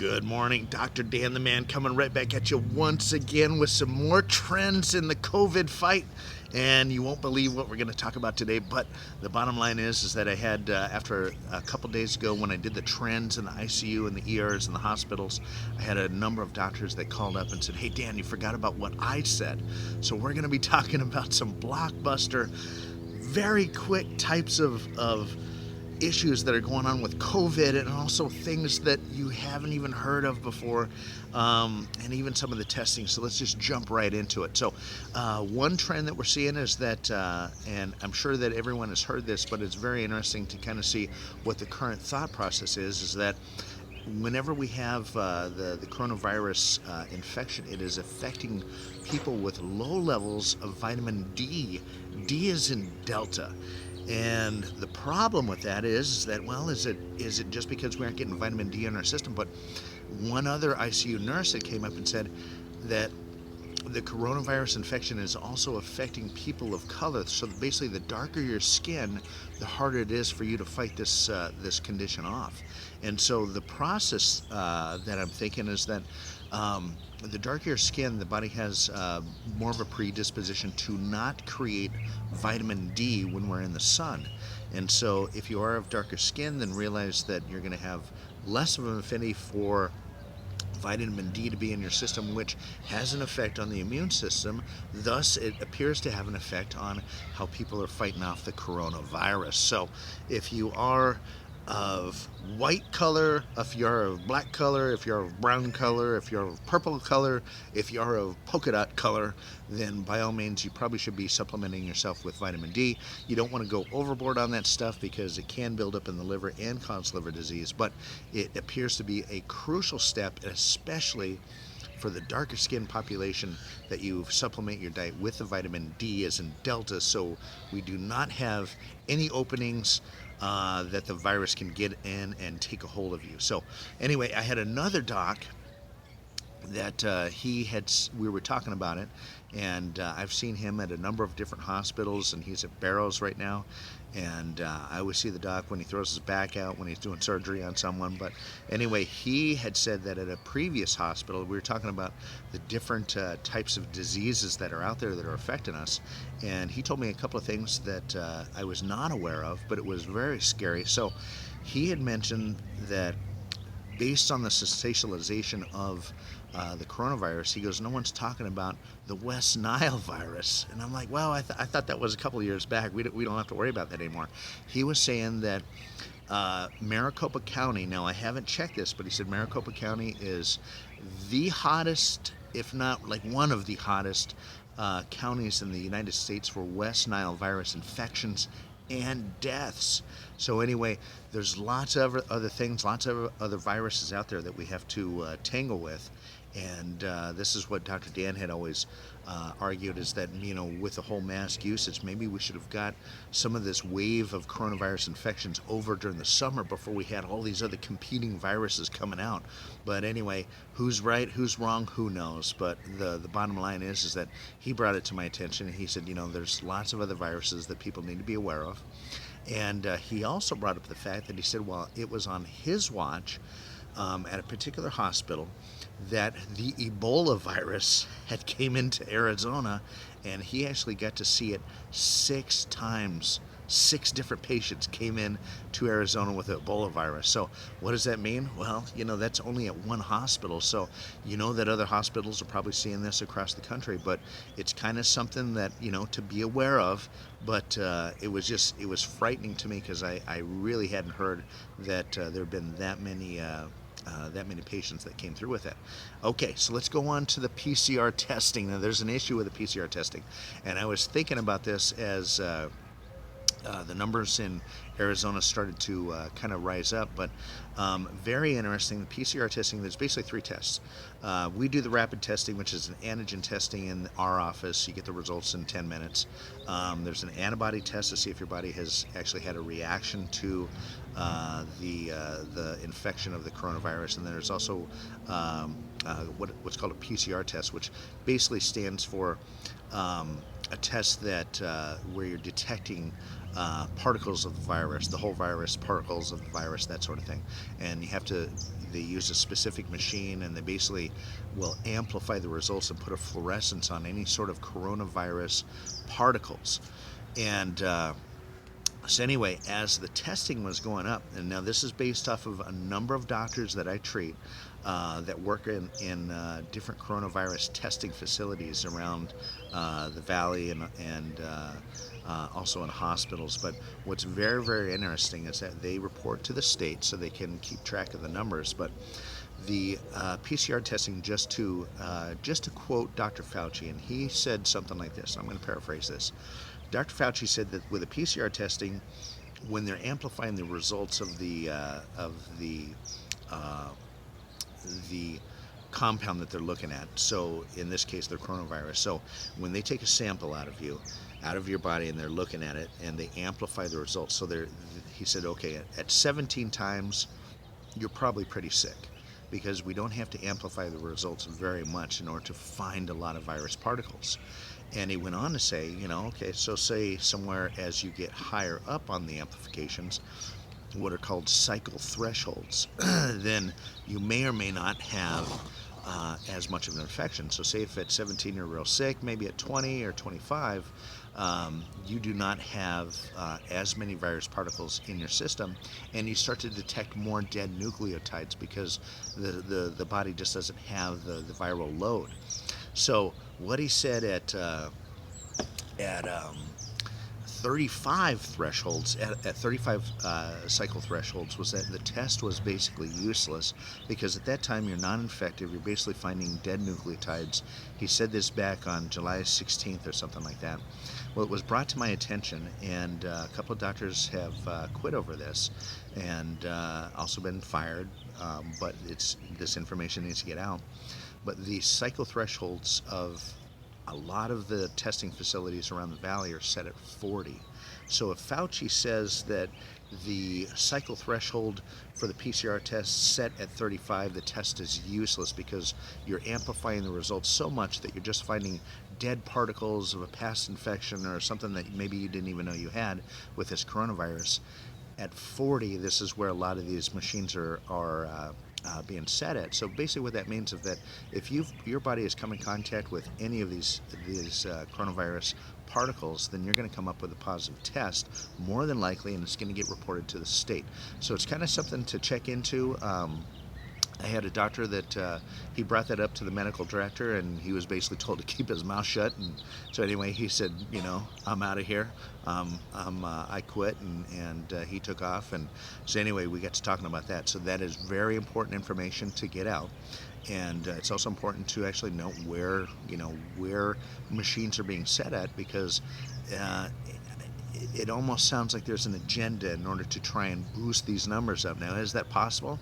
Good morning, Dr. Dan the Man, coming right back at you once again with some more trends in the COVID fight. And you won't believe what we're going to talk about today, but the bottom line is that I had, after a couple days ago when I did the trends in the ICU and the ERs and the hospitals, I had a number of doctors that called up and said, hey, Dan, you forgot about what I said. So we're going to be talking about some blockbuster, very quick types of issues that are going on with COVID, and also things that you haven't even heard of before, and even some of the testing. So let's just jump right into it. So one trend that we're seeing is that, and I'm sure that everyone has heard this, but it's very interesting to kind of see what the current thought process is that whenever we have the coronavirus infection, it is affecting people with low levels of vitamin D. D is in Delta. And the problem with that is that, well, is it just because we aren't getting vitamin D in our system? But one other ICU nurse that came up and said that the coronavirus infection is also affecting people of color. So basically, the darker your skin, the harder it is for you to fight this condition off. And so the process that I'm thinking is that the darker your skin, the body has more of a predisposition to not create vitamin D when we're in the sun. And so if you are of darker skin, then realize that you're going to have less of an affinity for vitamin D to be in your system, which has an effect on the immune system. Thus, it appears to have an effect on how people are fighting off the coronavirus. So if you are of white color, if you're of black color, if you're of brown color, if you're of purple color, if you're of polka dot color, then by all means you probably should be supplementing yourself with vitamin D. You don't want to go overboard on that stuff because it can build up in the liver and cause liver disease, but it appears to be a crucial step, especially for the darker skin population, that you supplement your diet with the vitamin D as in Delta, so we do not have any openings that the virus can get in and take a hold of you. So anyway, I had another doc that we were talking about it, and I've seen him at a number of different hospitals, and he's at Barrows right now. And I always see the doc when he throws his back out when he's doing surgery on someone. But anyway, he had said that at a previous hospital, we were talking about the different types of diseases that are out there that are affecting us. And he told me a couple of things that I was not aware of, but it was very scary. So he had mentioned that based on the sensationalization of the coronavirus, he goes, no one's talking about the West Nile virus. And I'm like, well, I thought that was a couple of years back. We don't have to worry about that anymore. He was saying that Maricopa County, now I haven't checked this, but he said Maricopa County is the hottest, if not like one of the hottest counties in the United States for West Nile virus infections and deaths. So anyway, there's lots of other things, lots of other viruses out there that we have to tangle with. And this is what Dr. Dan had always argued, is that, with the whole mask usage, maybe we should have got some of this wave of coronavirus infections over during the summer before we had all these other competing viruses coming out. But anyway, who's right, who's wrong, who knows? But the bottom line is that he brought it to my attention, and he said, there's lots of other viruses that people need to be aware of. And he also brought up the fact that he said, well, it was on his watch at a particular hospital that the Ebola virus had came into Arizona, and he actually got to see it 6 times. 6 different patients came in to Arizona with the Ebola virus. So what does that mean? Well, that's only at one hospital. So that other hospitals are probably seeing this across the country, but it's kind of something that, to be aware of. But it was frightening to me because I really hadn't heard that there had been that many patients that came through with it. Okay, so let's go on to the PCR testing. Now, there's an issue with the PCR testing, and I was thinking about this as the numbers in Arizona started to kind of rise up, but very interesting. The PCR testing, there's basically 3 tests. We do the rapid testing, which is an antigen testing in our office. You get the results in 10 minutes. There's an antibody test to see if your body has actually had a reaction to the infection of the coronavirus, and then there's also what's called a PCR test, which basically stands for a test that where you're detecting particles of the virus, the whole virus, particles of the virus, that sort of thing. And you have to, they use a specific machine, and they basically will amplify the results and put a fluorescence on any sort of coronavirus particles. And so anyway, as the testing was going up, and now this is based off of a number of doctors that I treat that work in different coronavirus testing facilities around the valley and also in hospitals. But what's very, very interesting is that they report to the state so they can keep track of the numbers. But the PCR testing, just to quote Dr. Fauci, and he said something like this. I'm going to paraphrase this. Dr. Fauci said that with the PCR testing, when they're amplifying the results of the compound that they're looking at, so in this case, the coronavirus. So when they take a sample out of your body, and they're looking at it, and they amplify the results. So he said, okay, at 17 times, you're probably pretty sick, because we don't have to amplify the results very much in order to find a lot of virus particles. And he went on to say, okay, so say somewhere as you get higher up on the amplifications, what are called cycle thresholds, then you may or may not have as much of an infection. So say if at 17 you're real sick, maybe at 20 or 25, you do not have as many virus particles in your system, and you start to detect more dead nucleotides because the body just doesn't have the viral load. So what he said at 35 thresholds, at 35 cycle thresholds, was that the test was basically useless, because at that time you're non-infective, you're basically finding dead nucleotides. He said this back on July 16th or something like that. Well, it was brought to my attention, and a couple of doctors have quit over this, and also been fired, but this information needs to get out. But the cycle thresholds of a lot of the testing facilities around the valley are set at 40. So if Fauci says that the cycle threshold for the PCR test set at 35, the test is useless because you're amplifying the results so much that you're just finding dead particles of a past infection or something that maybe you didn't even know you had with this coronavirus. At 40, this is where a lot of these machines are being set at. So basically what that means is that if your body has come in contact with any of these coronavirus particles, then you're going to come up with a positive test, more than likely, and it's going to get reported to the state. So it's kind of something to check into. I had a doctor that he brought that up to the medical director, and he was basically told to keep his mouth shut. And so anyway, he said, I'm out of here. I quit, and he took off. And so anyway, we got to talking about that. So that is very important information to get out. And it's also important to actually know where machines are being set at, because it almost sounds like there's an agenda in order to try and boost these numbers up. Now, is that possible?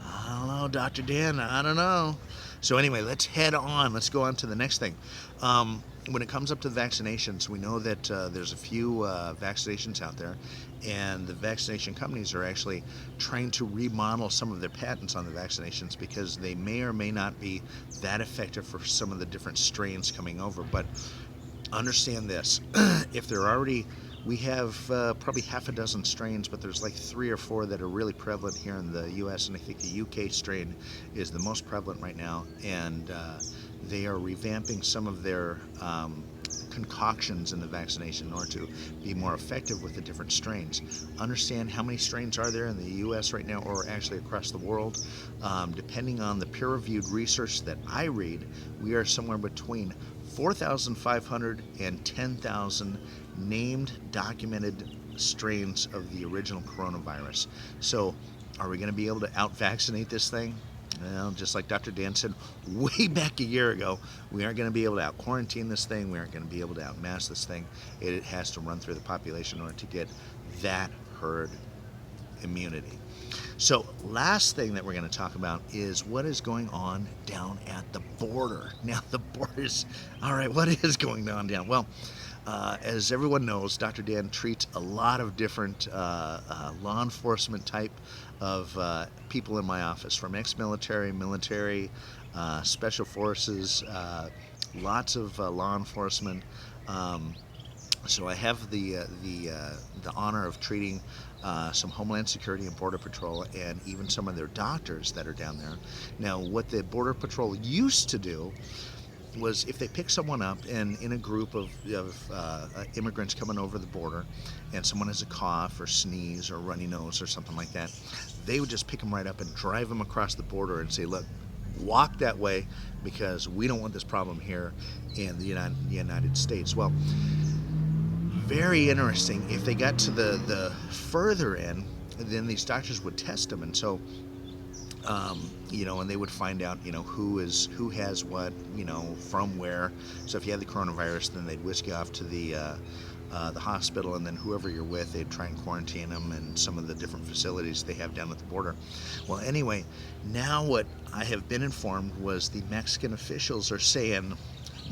I don't know, Dr. Dan, I don't know. So anyway, let's head on. Let's go on to the next thing. When it comes up to vaccinations, we know that there's a few vaccinations out there, and the vaccination companies are actually trying to remodel some of their patents on the vaccinations, because they may or may not be that effective for some of the different strains coming over. But understand this, if they're already, we have probably half a dozen strains, but there's like 3 or 4 that are really prevalent here in the US, and I think the UK strain is the most prevalent right now, and they are revamping some of their concoctions in the vaccination in order to be more effective with the different strains. Understand how many strains are there in the US right now, or actually across the world. Depending on the peer-reviewed research that I read, we are somewhere between 4,500 and 10,000 named, documented strains of the original coronavirus. So are we going to be able to out-vaccinate this thing? Well, just like Dr. Dan said way back a year ago, we aren't going to be able to out-quarantine this thing. We aren't going to be able to out-mask this thing. It has to run through the population in order to get that herd immunity. So last thing that we're going to talk about is what is going on down at the border. Now, the borders, all right, what is going on down? Well, as everyone knows, Dr. Dan treats a lot of different law enforcement type of people in my office, from ex-military, military, special forces, lots of law enforcement. So I have the honor of treating some Homeland Security and Border Patrol, and even some of their doctors that are down there. Now, what the Border Patrol used to do was if they pick someone up and in a group of immigrants coming over the border and someone has a cough or sneeze or runny nose or something like that, they would just pick them right up and drive them across the border and say, look, walk that way because we don't want this problem here in the United States. Well, very interesting. If they got to the further end, then these doctors would test them, and so and they would find out, who has what, from where. So if you had the coronavirus, then they'd whisk you off to the hospital, and then whoever you're with, they'd try and quarantine them in some of the different facilities they have down at the border. Well, anyway, now what I have been informed was the Mexican officials are saying,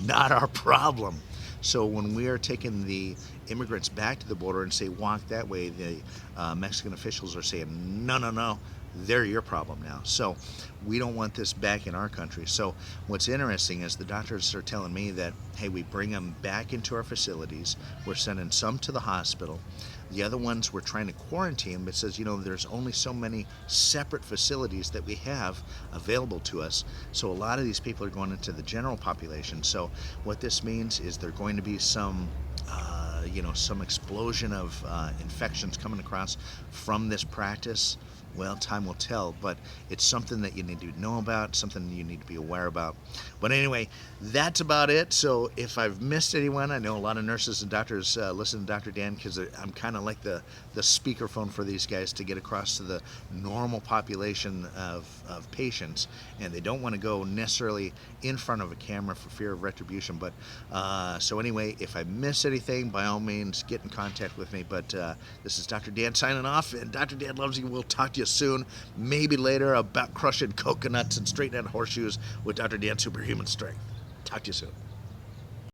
not our problem. So when we are taking the immigrants back to the border and say walk that way, the Mexican officials are saying no, no, no, they're your problem now. So we don't want this back in our country. So what's interesting is the doctors are telling me that, hey, we bring them back into our facilities. We're sending some to the hospital. The other ones we're trying to quarantine, but it says, there's only so many separate facilities that we have available to us. So a lot of these people are going into the general population. So what this means is there are going to be some some explosion of infections coming across from this practice. Well, time will tell, but it's something that you need to know about, something you need to be aware about. But anyway, that's about it. So if I've missed anyone, I know a lot of nurses and doctors listen to Dr. Dan because I'm kind of like the speakerphone for these guys to get across to the normal population of patients, and they don't want to go necessarily in front of a camera for fear of retribution. But so anyway, if I miss anything, by all means, get in contact with me. But this is Dr. Dan signing off, and Dr. Dan loves you. We'll talk to you soon, maybe later, about crushing coconuts and straightening out horseshoes with Dr. Dan Superhuman Strength. Talk to you soon.